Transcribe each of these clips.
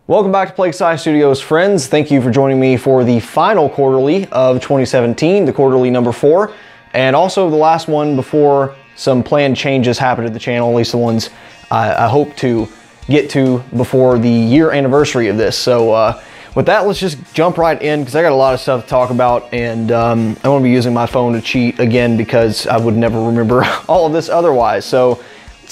Welcome back to Plague Scythe Studios, friends. Thank you for joining me for the final quarterly of 2017, the quarterly number 4, and also the last one before some planned changes happened to the channel, at least the ones I hope to get to before the year anniversary of this. So with that, let's just jump right in because I got a lot of stuff to talk about, and I'm going to be using my phone to cheat again because I would never remember all of this otherwise. So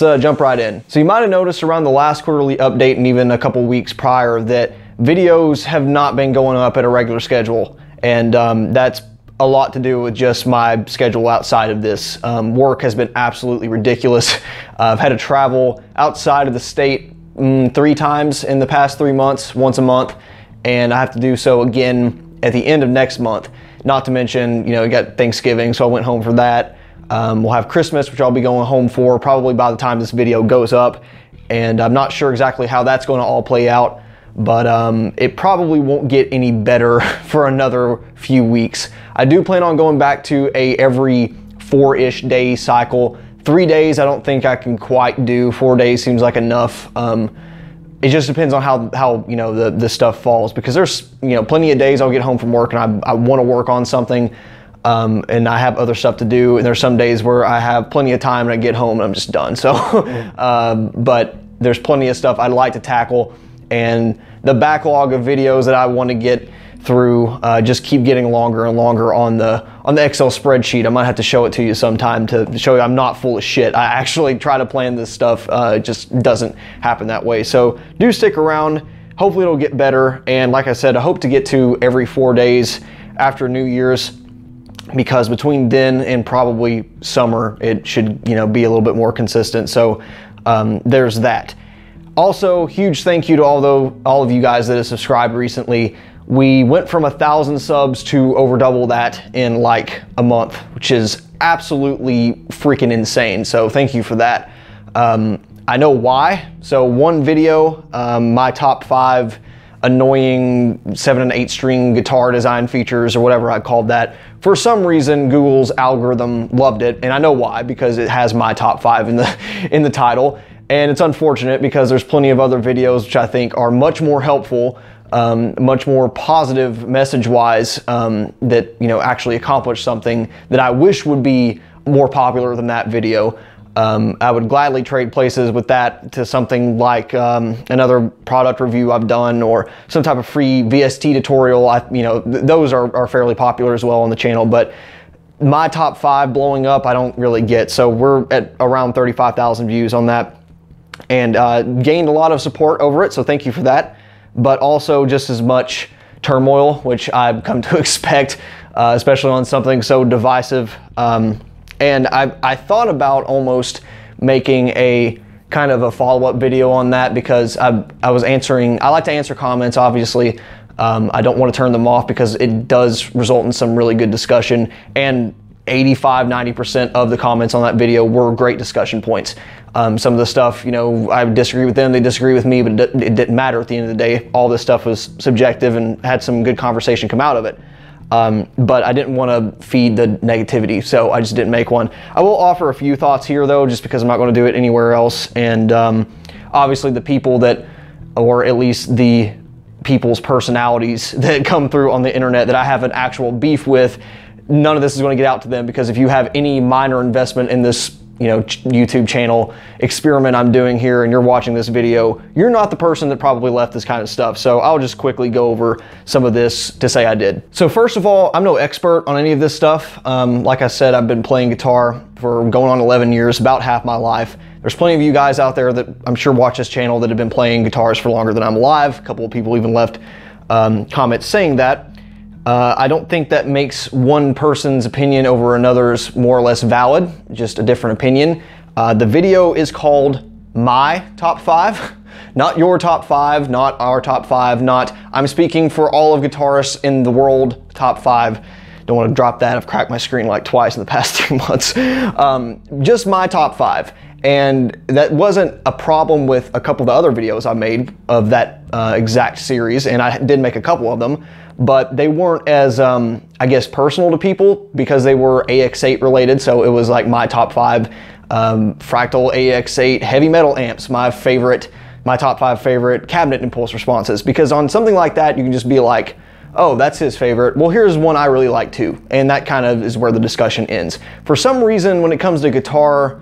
let's jump right in. So you might have noticed around the last quarterly update and even a couple weeks prior that videos have not been going up at a regular schedule, and that's a lot to do with just my schedule outside of this. Work has been absolutely ridiculous. I've had to travel outside of the state 3 times in the past 3 months, once a month, and I have to do so again at the end of next month. Not to mention, you know, you got Thanksgiving, so I went home for that. We'll have Christmas, which I'll be going home for probably by the time this video goes up, and I'm not sure exactly how that's going to all play out, but it probably won't get any better for another few weeks. I do plan on going back to a every 4-ish day cycle. 3 days I don't think I can quite do. 4 days seems like enough. It just depends on how you know the stuff falls, because there's, you know, plenty of days I'll get home from work and I want to work on something, and I have other stuff to do, and there's some days where I have plenty of time and I get home and I'm just done. So but there's plenty of stuff I'd like to tackle, and the backlog of videos that I want to get through just keep getting longer and longer on the Excel spreadsheet. I might have to show it to you sometime to show you I'm not full of shit. I actually try to plan this stuff, it just doesn't happen that way. So do stick around. Hopefully it'll get better, and like I said, I hope to get to every 4 days after New Year's, because between then and probably summer it should, you know, be a little bit more consistent. So there's that. Also, huge thank you to all of you guys that have subscribed recently. We went from 1,000 subs to over double that in like a month, which is absolutely freaking insane. So thank you for that. I know why. So one video, my top 5 annoying 7 and 8 string guitar design features, or whatever I called that. For some reason, Google's algorithm loved it, and I know why, because it has my top 5 in the title. And it's unfortunate because there's plenty of other videos which I think are much more helpful, much more positive message-wise, that, you know, actually accomplish something that I wish would be more popular than that video. I would gladly trade places with that to something like another product review I've done, or some type of free VST tutorial. You know, those are fairly popular as well on the channel, but my top 5 blowing up I don't really get. So we're at around 35,000 views on that, and gained a lot of support over it, so thank you for that. But also just as much turmoil, which I've come to expect, especially on something so divisive. And I thought about almost making a kind of a follow-up video on that, because I like to answer comments, obviously. I don't want to turn them off because it does result in some really good discussion, and 85–90% of the comments on that video were great discussion points. Some of the stuff, you know, I disagree with them, they disagree with me, but it didn't matter at the end of the day. All this stuff was subjective and had some good conversation come out of it. But I didn't want to feed the negativity, so I just didn't make one. I will offer a few thoughts here though, just because I'm not going to do it anywhere else. And obviously the people that, or at least the people's personalities that come through on the internet that I have an actual beef with, none of this is going to get out to them, because if you have any minor investment in this, you know, YouTube channel experiment I'm doing here, and you're watching this video, you're not the person that probably left this kind of stuff. So I'll just quickly go over some of this to say I did. So first of all, I'm no expert on any of this stuff. Like I said, I've been playing guitar for going on 11 years, about half my life. There's plenty of you guys out there that I'm sure watch this channel that have been playing guitars for longer than I'm alive. A couple of people even left comments saying that. I don't think that makes one person's opinion over another's more or less valid, just a different opinion. The video is called My Top 5, not your top 5, not our top 5, not I'm speaking for all of guitarists in the world top 5. Don't want to drop that. I've cracked my screen like twice in the past 3 months. Just my top 5. And that wasn't a problem with a couple of the other videos I made of that exact series, and I did make a couple of them, but they weren't as, I guess, personal to people because they were AX8 related. So it was like my top 5 Fractal AX8 heavy metal amps, my favorite my top 5 favorite cabinet impulse responses, because on something like that, you can just be like, oh, that's his favorite. Well, here's one I really like too. And that kind of is where the discussion ends. For some reason, when it comes to guitar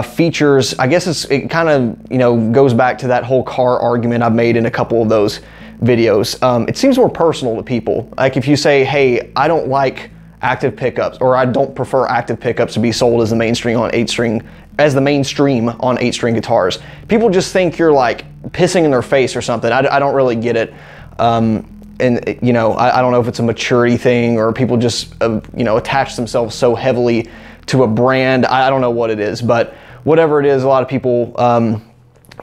features, I guess it kind of, you know, goes back to that whole car argument I've made in a couple of those videos. It seems more personal to people. Like if you say, hey, I don't like active pickups, or I don't prefer active pickups to be sold as the mainstream on 8-string, as the mainstream on 8-string guitars. People just think you're like pissing in their face or something. I don't really get it. And you know, I don't know if it's a maturity thing or people just, you know, attach themselves so heavily to a brand. I don't know what it is, but whatever it is, a lot of people,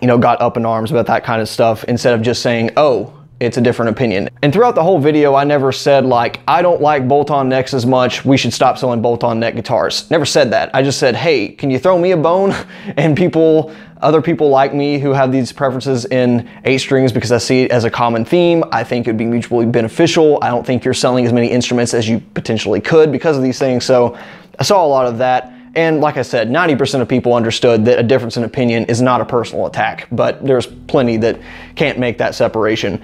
you know, got up in arms about that kind of stuff instead of just saying, oh, it's a different opinion. And throughout the whole video, I never said like, I don't like bolt-on necks as much, we should stop selling bolt-on neck guitars. Never said that. I just said, hey, can you throw me a bone? And other people like me who have these preferences in 8 strings, because I see it as a common theme. I think it'd be mutually beneficial. I don't think you're selling as many instruments as you potentially could because of these things. So I saw a lot of that. And like I said, 90% of people understood that a difference in opinion is not a personal attack, but there's plenty that can't make that separation.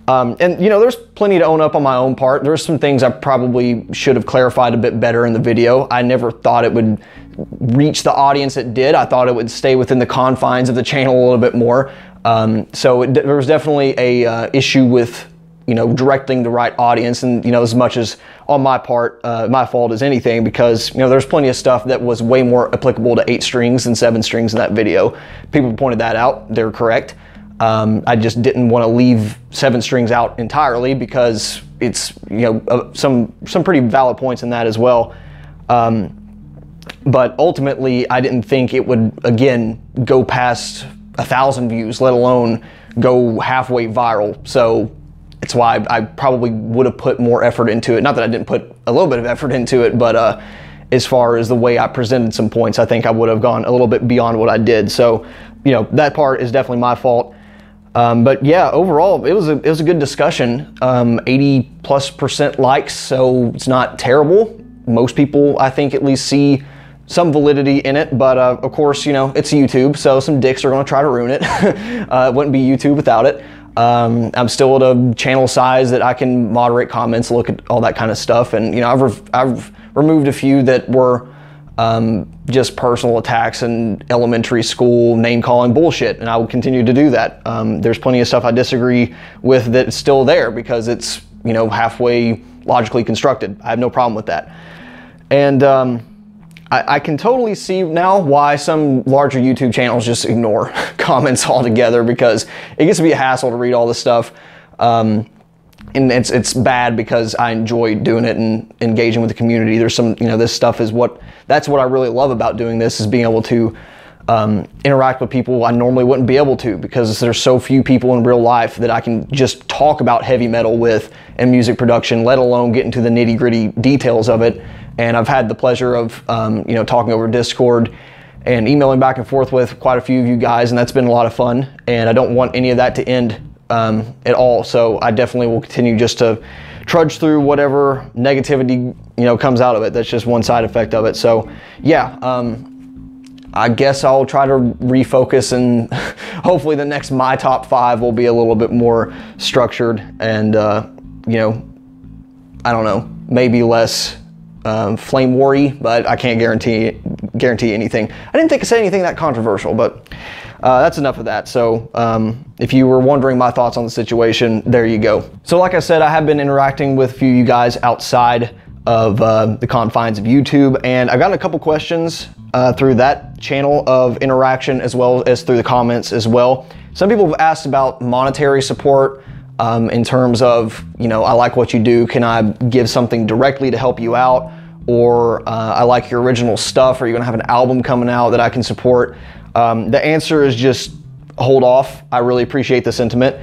And you know, there's plenty to own up on my own part. There's some things I probably should have clarified a bit better in the video. I never thought it would reach the audience it did. I thought it would stay within the confines of the channel a little bit more. So there was definitely a issue with, you know, directing the right audience, and you know, as much as on my part, my fault as anything, because you know, there's plenty of stuff that was way more applicable to 8 strings than 7 strings in that video. People pointed that out. They're correct. I just didn't want to leave 7 strings out entirely because it's, you know, some pretty valid points in that as well. But ultimately, I didn't think it would, again, go past 1,000 views, let alone go halfway viral. So it's why I probably would have put more effort into it. Not that I didn't put a little bit of effort into it, but as far as the way I presented some points, I think I would have gone a little bit beyond what I did. So, you know, that part is definitely my fault. But yeah, overall, it was a good discussion. 80+% likes, so it's not terrible. Most people, I think, at least see some validity in it, but of course, you know, it's YouTube, so some dicks are going to try to ruin it. It wouldn't be YouTube without it. I'm still at a channel size that I can moderate comments, look at all that kind of stuff, and you know, I've removed a few that were just personal attacks and elementary school name-calling bullshit, and I will continue to do that. There's plenty of stuff I disagree with that's still there because it's, you know, halfway logically constructed. I have no problem with that. And I can totally see now why some larger YouTube channels just ignore comments altogether, because it gets to be a hassle to read all this stuff. And it's bad because I enjoy doing it and engaging with the community. There's some, you know, this stuff is that's what I really love about doing this, is being able to interact with people I normally wouldn't be able to, because there's so few people in real life that I can just talk about heavy metal with and music production, let alone get into the nitty-gritty details of it. And I've had the pleasure of, you know, talking over Discord and emailing back and forth with quite a few of you guys, and that's been a lot of fun. And I don't want any of that to end at all. So I definitely will continue just to trudge through whatever negativity, you know, comes out of it. That's just one side effect of it. So yeah, I guess I'll try to refocus, and hopefully the next My Top 5 will be a little bit more structured and, you know, I don't know, maybe less flame war-y, but I can't guarantee anything. I didn't think I said anything that controversial, but that's enough of that. So if you were wondering my thoughts on the situation, there you go. So like I said, I have been interacting with a few of you guys outside of the confines of YouTube, and I've gotten a couple questions through that channel of interaction, as well as through the comments as well. Some people have asked about monetary support, in terms of, you know, I like what you do, can I give something directly to help you out? Or I like your original stuff, are you gonna have an album coming out that I can support? The answer is just hold off. I really appreciate the sentiment,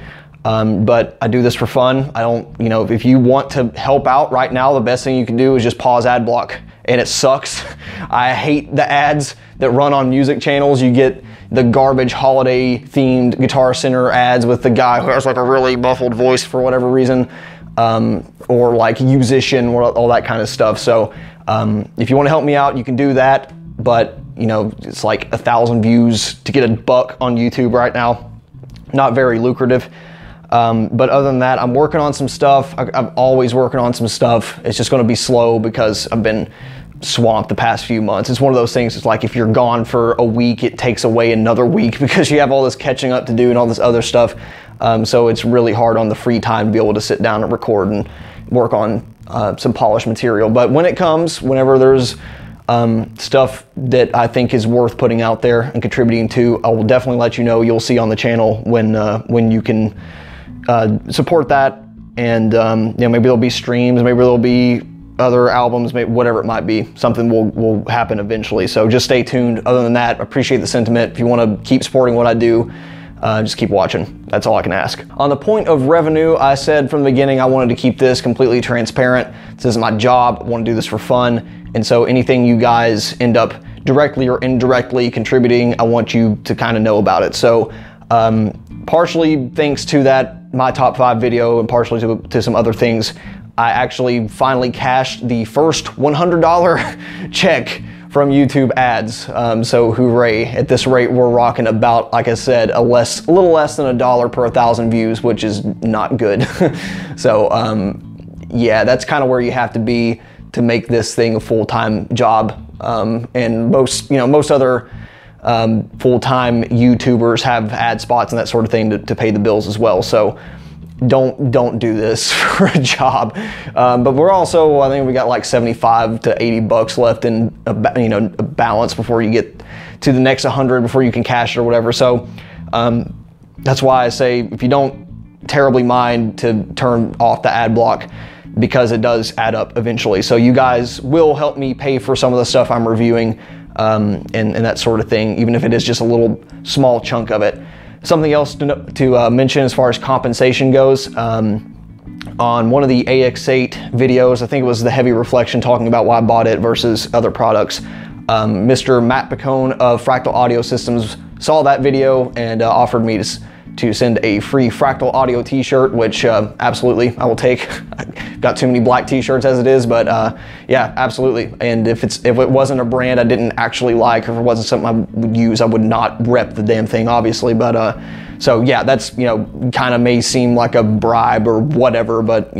but I do this for fun. I don't, you know, if you want to help out right now, the best thing you can do is just pause ad block. And it sucks. I hate the ads that run on music channels. You get the garbage holiday themed Guitar Center ads with the guy who has like a really muffled voice for whatever reason, or like musician, or all that kind of stuff. So if you want to help me out, you can do that, but you know, it's like 1,000 views to get $1 on YouTube right now. not very lucrative. But other than that, I'm working on some stuff. I'm always working on some stuff. It's just going to be slow because I've been swamped the past few months. It's one of those things, it's like if you're gone for a week, it takes away another week because you have all this catching up to do and all this other stuff. So it's really hard on the free time to be able to sit down and record and work on some polished material. But when it comes, whenever there's stuff that I think is worth putting out there and contributing to, I will definitely let you know. You'll see on the channel when you can support that. And you know, maybe there'll be streams, maybe there'll be other albums, maybe whatever it might be. Something will happen eventually. So just stay tuned. Other than that, appreciate the sentiment. If you want to keep supporting what I do, just keep watching. That's all I can ask. On the point of revenue, I said from the beginning I wanted to keep this completely transparent. This is my job. I want to do this for fun. And so anything you guys end up directly or indirectly contributing, I want you to kind of know about it. So partially thanks to that My Top 5 video and partially to some other things, I actually finally cashed the first $100 check from YouTube ads. So hooray. At this rate, we're rocking about, like I said, a little less than $1 per 1,000 views, which is not good. So yeah, that's kind of where you have to be to make this thing a full-time job. And most other full-time YouTubers have ad spots and that sort of thing to pay the bills as well. So don't do this for a job. But we're also, I think we got like 75 to 80 bucks left in a balance before you get to the next 100 before you can cash it or whatever. So that's why I say if you don't terribly mind to turn off the ad block, because it does add up eventually. So you guys will help me pay for some of the stuff I'm reviewing and that sort of thing, even if it is just a little small chunk of it. Something else to mention as far as compensation goes, on one of the AX8 videos, I think it was the heavy reflection talking about why I bought it versus other products, Mr. Matt Picone of Fractal Audio Systems saw that video and offered me to send a free Fractal Audio t-shirt, which absolutely I will take. I've got too many black t-shirts as it is, but yeah, absolutely. And if it wasn't a brand I didn't actually like, or if it wasn't something I would use, I would not rep the damn thing, obviously. But so yeah, that's, kind of may seem like a bribe or whatever, but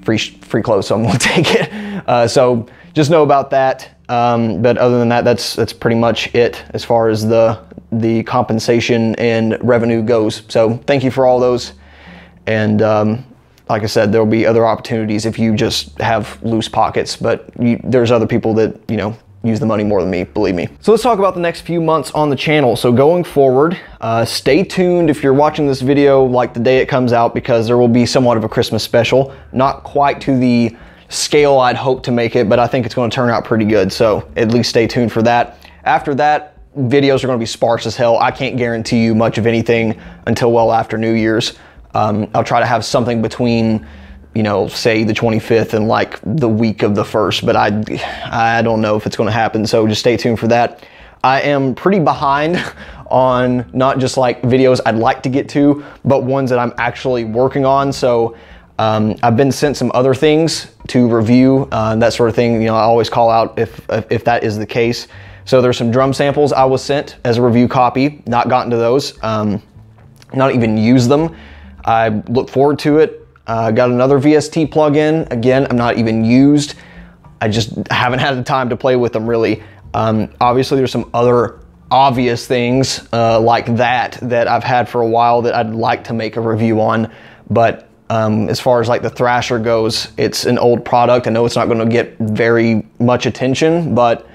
free clothes, so I'm gonna take it. So just know about that. But other than that, that's pretty much it as far as the compensation and revenue goes. So thank you for all those. And like I said, there'll be other opportunities if you just have loose pockets, but there's other people that, use the money more than me, believe me. So let's talk about the next few months on the channel. So going forward, stay tuned if you're watching this video like the day it comes out, because there will be somewhat of a Christmas special. Not quite to the scale I'd hope to make it, but I think it's going to turn out pretty good. So at least stay tuned for that. After that, videos are going to be sparse as hell. I can't guarantee you much of anything until well after New Year's. I'll try to have something between, say the 25th and like the week of the 1st, but I don't know if it's going to happen. So just stay tuned for that. I am pretty behind on not just like videos I'd like to get to, but ones that I'm actually working on. So I've been sent some other things to review, that sort of thing. I always call out if that is the case. So there's some drum samples I was sent as a review copy, not gotten to those, not even used them. I look forward to it. Got another VST plugin. Again, I'm not even used. I just haven't had the time to play with them really. Obviously there's some other obvious things like that I've had for a while that I'd like to make a review on, but as far as like the Thrasher goes, it's an old product. I know it's not going to get very much attention, but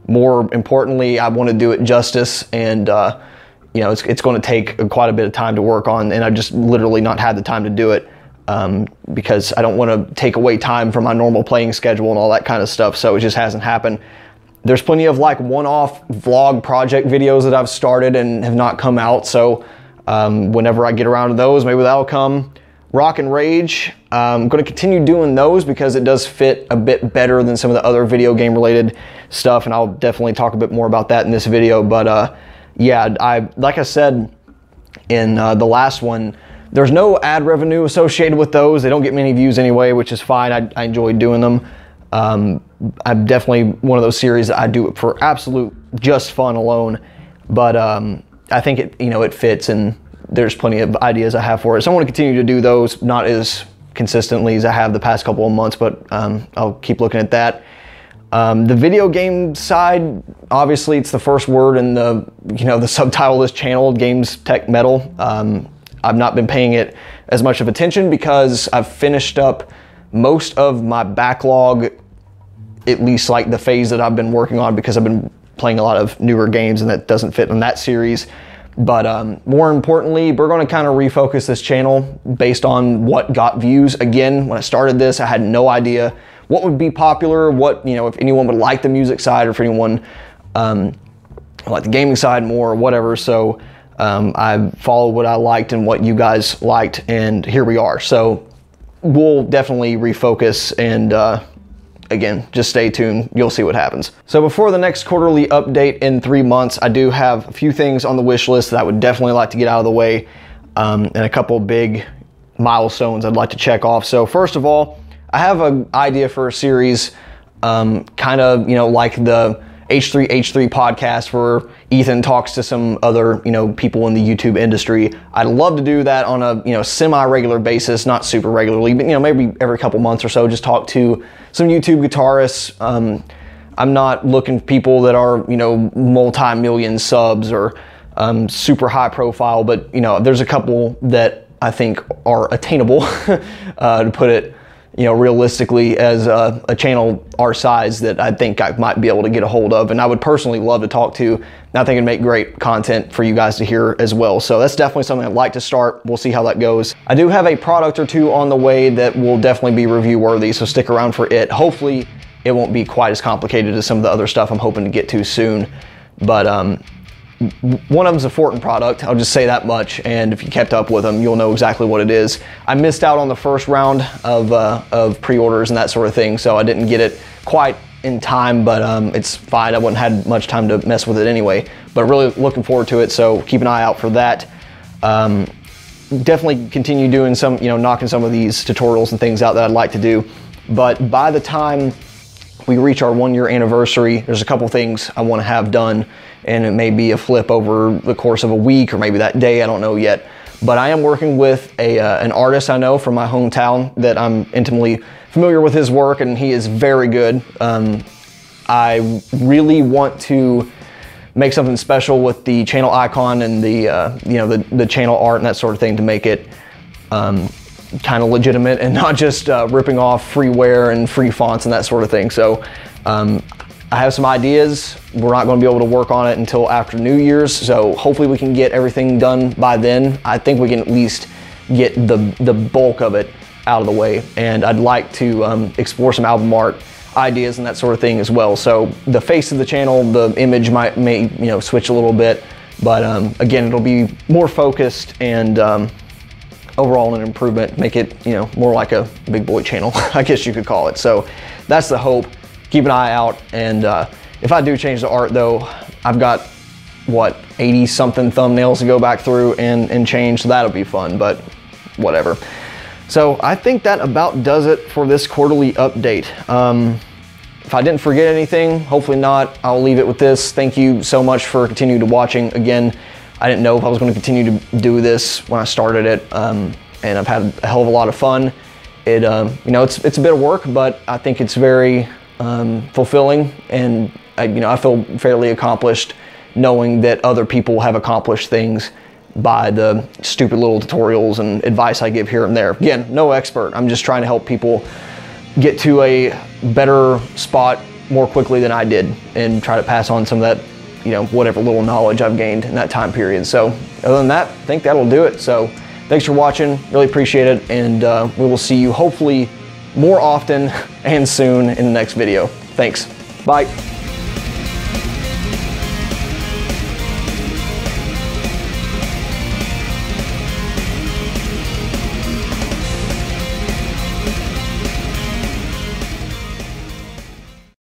more importantly, I want to do it justice, and it's going to take quite a bit of time to work on, and I've just literally not had the time to do it because I don't want to take away time from my normal playing schedule and all that kind of stuff, so it just hasn't happened. There's plenty of like one-off vlog project videos that I've started and have not come out, so whenever I get around to those, maybe that'll come. Rock and Rage, I'm going to continue doing those because it does fit a bit better than some of the other video game related stuff, and I'll definitely talk a bit more about that in this video. But yeah, like I said in the last one, there's no ad revenue associated with those. They don't get many views anyway, which is fine. I enjoy doing them. I'm definitely one of those series that I do it for absolute just fun alone, but I think it fits, and there's plenty of ideas I have for it. So I want to continue to do those, not as consistently as I have the past couple of months, but I'll keep looking at that. The video game side, obviously it's the first word in the, the subtitle of this channel, Games Tech Metal. I've not been paying it as much of attention because I've finished up most of my backlog, at least like the phase that I've been working on, because I've been playing a lot of newer games and that doesn't fit in that series. But more importantly, we're going to kind of refocus this channel based on what got views. Again, when I started this, I had no idea what would be popular, what, if anyone would like the music side or if anyone like the gaming side more or whatever. So I followed what I liked and what you guys liked, and here we are. So we'll definitely refocus, and again, just stay tuned. You'll see what happens. So before the next quarterly update in 3 months, I do have a few things on the wish list that I would definitely like to get out of the way, and a couple big milestones I'd like to check off. So first of all, I have an idea for a series, kind of, like the H3H3 podcast where Ethan talks to some other, people in the YouTube industry. I'd love to do that on a, semi-regular basis, not super regularly, but, maybe every couple months or so, just talk to some YouTube guitarists. I'm not looking for people that are, multi-million subs or super high profile, but, there's a couple that I think are attainable, to put it, realistically, as a channel our size that I think I might be able to get a hold of, and I would personally love to talk to, and I think it'd make great content for you guys to hear as well. So that's definitely something I'd like to start. We'll see how that goes. I do have a product or two on the way that will definitely be review worthy, so stick around for it. Hopefully it won't be quite as complicated as some of the other stuff I'm hoping to get to soon, but one of them's a Fortin product, I'll just say that much, and if you kept up with them, you'll know exactly what it is. I missed out on the first round of pre-orders and that sort of thing, so I didn't get it quite in time, but it's fine. I wouldn't had much time to mess with it anyway, but really looking forward to it, so keep an eye out for that. Definitely continue doing some, knocking some of these tutorials and things out that I'd like to do, but by the time we reach our 1 year anniversary, there's a couple things I want to have done, and it may be a flip over the course of a week or maybe that day, I don't know yet. But I am working with an artist I know from my hometown that I'm intimately familiar with his work, and he is very good. I really want to make something special with the channel icon and the the channel art and that sort of thing to make it kind of legitimate and not just ripping off freeware and free fonts and that sort of thing. So I have some ideas. We're not going to be able to work on it until after New Year's, so hopefully we can get everything done by then. I think we can at least get the bulk of it out of the way, and I'd like to explore some album art ideas and that sort of thing as well. So the face of the channel, the image may switch a little bit, but again, it'll be more focused and overall an improvement, make it more like a big boy channel, I guess you could call it. So that's the hope. Keep an eye out, and if I do change the art though, I've got what, 80 something thumbnails to go back through and change, so that'll be fun, but whatever. So I think that about does it for this quarterly update. If I didn't forget anything, hopefully not, I'll leave it with this. Thank you so much for continuing to watching. Again, I didn't know if I was going to continue to do this when I started it, and I've had a hell of a lot of fun. It it's a bit of work, but I think it's very fulfilling, and I feel fairly accomplished knowing that other people have accomplished things by the stupid little tutorials and advice I give here and there. Again, no expert. I'm just trying to help people get to a better spot more quickly than I did, and try to pass on some of that, whatever little knowledge I've gained in that time period. So other than that, I think that'll do it. So thanks for watching, really appreciate it, and we will see you hopefully more often and soon in the next video. Thanks, bye.